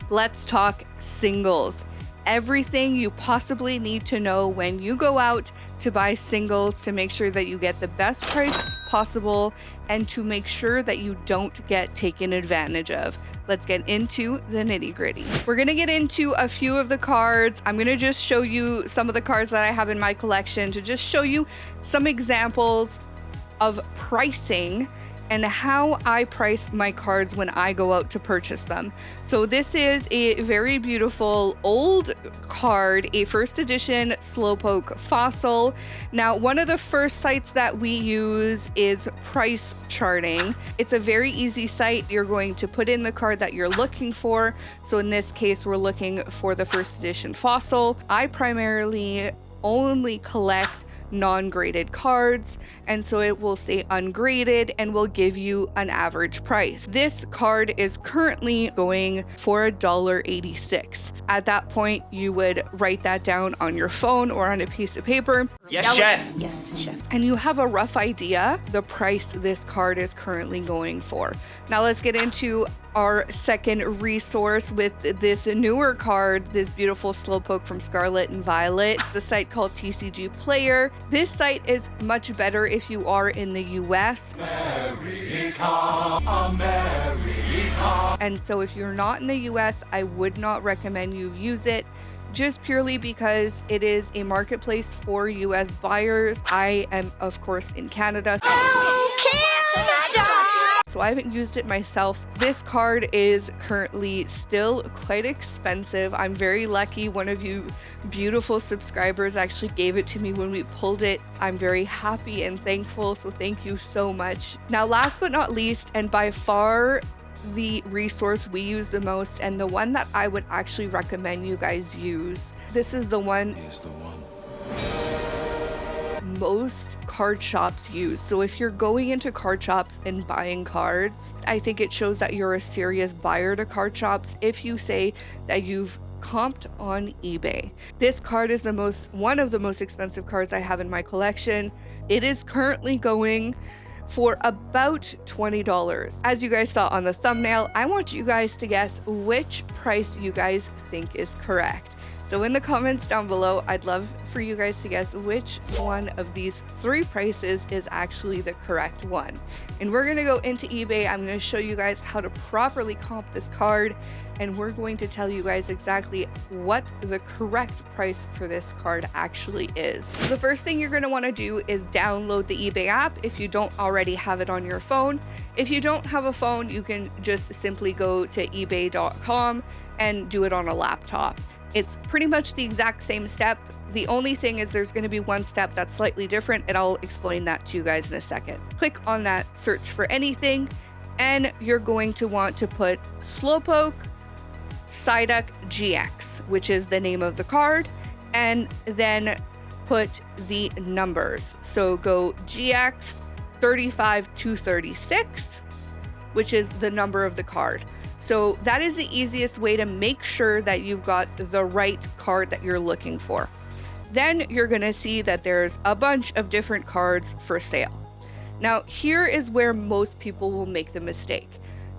let's talk singles. Everything you possibly need to know when you go out to buy singles to make sure that you get the best price possible and to make sure that you don't get taken advantage of. Let's get into the nitty-gritty. We're gonna get into a few of the cards. I'm gonna just show you some of the cards that I have in my collection to just show you some examples of pricing and how I price my cards when I go out to purchase them. So this is a very beautiful old card, a first edition slowpoke fossil. Now, one of the first sites that we use is price charting. It's a very easy site. You're going to put in the card that you're looking for. So in this case, we're looking for the first edition fossil. I primarily only collect non-graded cards, and so it will say ungraded and will give you an average price. This card is currently going for $1.86. At that point, you would write that down on your phone or on a piece of paper. Yes, chef. Yes, chef. And you have a rough idea the price this card is currently going for. Now let's get into our second resource with this newer card, this beautiful slowpoke from Scarlet and Violet, the site called TCG Player. This site is much better if you are in the US. America. And so if you're not in the US, I would not recommend you use it, just purely because it is a marketplace for US buyers. I am, of course, in Canada. So I haven't used it myself. This card is currently still quite expensive. I'm very lucky. One of you beautiful subscribers actually gave it to me when we pulled it. I'm very happy and thankful, so thank you so much. Now, last but not least, and by far the resource we use the most, and the one that I would actually recommend you guys use, this is the one most card shops use. So if you're going into card shops and buying cards, I think it shows that you're a serious buyer to card shops if you say that you've comped on eBay. This card is one of the most expensive cards I have in my collection. It is currently going for about $20. As you guys saw on the thumbnail, I want you guys to guess which price you guys think is correct. So in the comments down below, I'd love for you guys to guess which one of these three prices is actually the correct one. And we're gonna go into eBay. I'm gonna show you guys how to properly comp this card, and we're going to tell you guys exactly what the correct price for this card actually is. The first thing you're gonna wanna do is download the eBay app if you don't already have it on your phone. If you don't have a phone, you can just simply go to ebay.com and do it on a laptop. It's pretty much the exact same step. The only thing is there's going to be one step that's slightly different, and I'll explain that to you guys in a second. Click on that search for anything, and you're going to want to put Slowpoke Psyduck GX, which is the name of the card, and then put the numbers. So go GX 35236, which is the number of the card. So that is the easiest way to make sure that you've got the right card that you're looking for. Then you're gonna see that there's a bunch of different cards for sale. Now, here is where most people will make the mistake.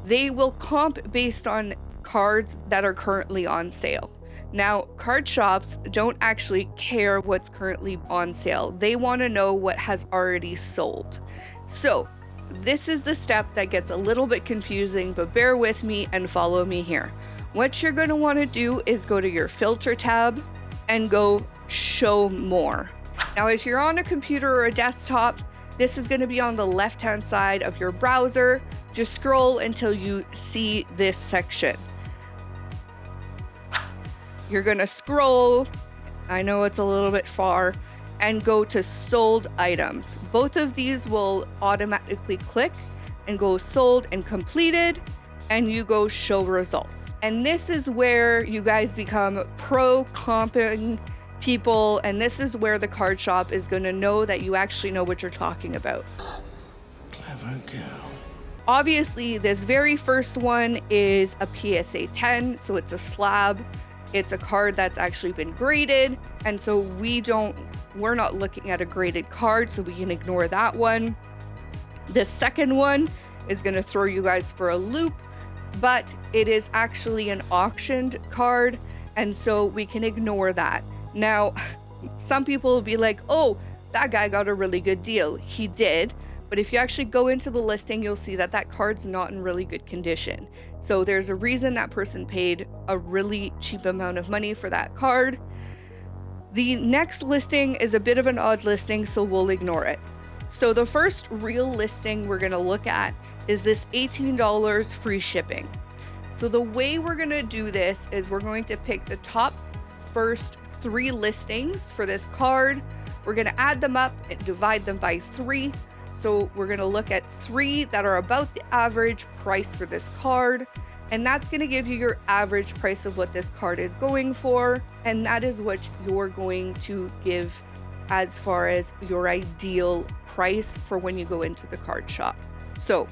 They will comp based on cards that are currently on sale. Now, card shops don't actually care what's currently on sale. They wanna know what has already sold. So, this is the step that gets a little bit confusing, but bear with me and follow me here. What you're going to want to do is go to your filter tab and go show more. Now, if you're on a computer or a desktop, this is going to be on the left-hand side of your browser. Just scroll until you see this section. You're going to scroll. I know it's a little bit far. And go to sold items. Both of these will automatically click and go sold and completed, and you go show results. And this is where you guys become pro comping people, and this is where the card shop is going to know that you actually know what you're talking about. Clever girl. Obviously, this very first one is a PSA 10, so it's a slab. It's a card that's actually been graded, and so we're not looking at a graded card, so we can ignore that one. The second one is going to throw you guys for a loop. but it is actually an auctioned card, and so we can ignore that. Now, some people will be like, oh, that guy got a really good deal. He did. But if you actually go into the listing, you'll see that that card's not in really good condition. So there's a reason that person paid a really cheap amount of money for that card. The next listing is a bit of an odd listing, so we'll ignore it. So the first real listing we're going to look at is this $18 free shipping. So the way we're going to do this is we're going to pick the top first 3 listings for this card. We're going to add them up and divide them by 3. So we're going to look at 3 that are about the average price for this card. And that's going to give you your average price of what this card is going for. And that is what you're going to give as far as your ideal price for when you go into the card shop. So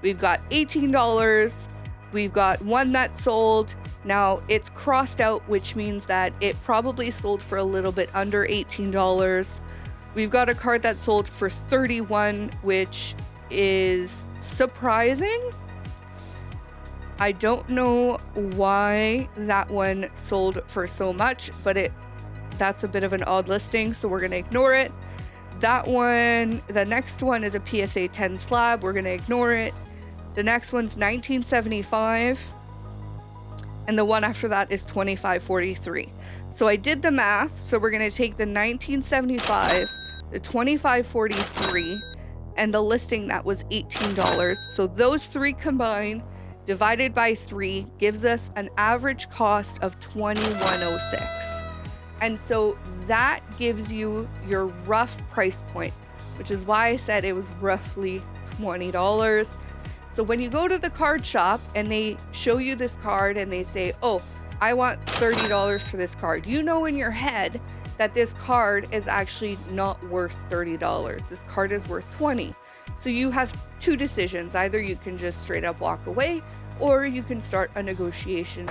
we've got $18. We've got one that sold. Now it's crossed out, which means that it probably sold for a little bit under $18. We've got a card that sold for $31, which is surprising. I don't know why that one sold for so much, but that's a bit of an odd listing, so we're going to ignore it. That one, the next one is a PSA 10 slab. We're going to ignore it. The next one's 1975. And the one after that is 2543. So I did the math. So we're going to take the 1975, the 2543, and the listing that was $18. So those 3 combined, divided by 3, gives us an average cost of $21.06. And so that gives you your rough price point, which is why I said it was roughly $20. So when you go to the card shop and they show you this card and they say, oh, I want $30 for this card, you know in your head that this card is actually not worth $30. This card is worth $20. So you have 2 decisions. Either you can just straight up walk away, or you can start a negotiation.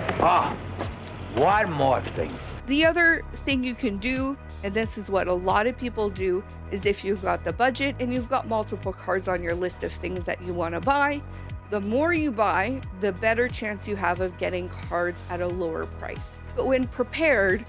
One more thing. The other thing you can do, and this is what a lot of people do, is if you've got the budget and you've got multiple cards on your list of things that you want to buy, the more you buy, the better chance you have of getting cards at a lower price. But when prepared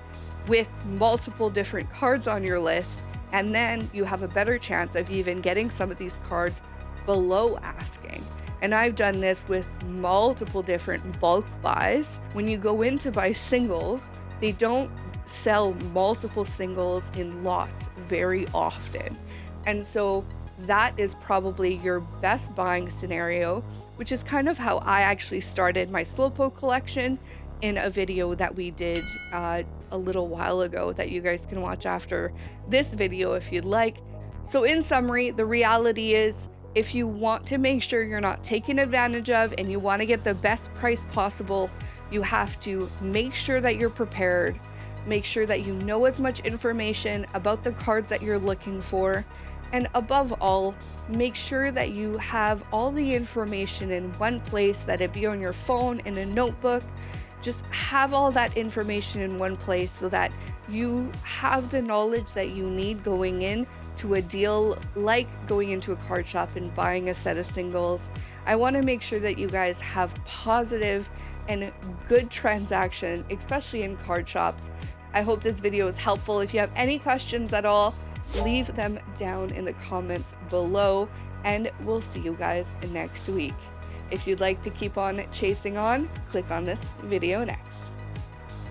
with multiple different cards on your list, and then you have a better chance of even getting some of these cards below asking. And I've done this with multiple different bulk buys. When you go in to buy singles, they don't sell multiple singles in lots very often. And so that is probably your best buying scenario, which is kind of how I actually started my slowpoke collection in a video that we did a little while ago that you guys can watch after this video if you'd like. So in summary, the reality is, if you want to make sure you're not taken advantage of and you want to get the best price possible, you have to make sure that you're prepared, make sure that you know as much information about the cards that you're looking for, and above all, make sure that you have all the information in one place, that it be on your phone, in a notebook. Just have all that information in one place so that you have the knowledge that you need going in to a deal like going into a card shop and buying a set of singles. I want to make sure that you guys have positive and good transaction, especially in card shops. I hope this video is helpful. If you have any questions at all, leave them down in the comments below, and we'll see you guys next week. If you'd like to keep on chasing on, click on this video next.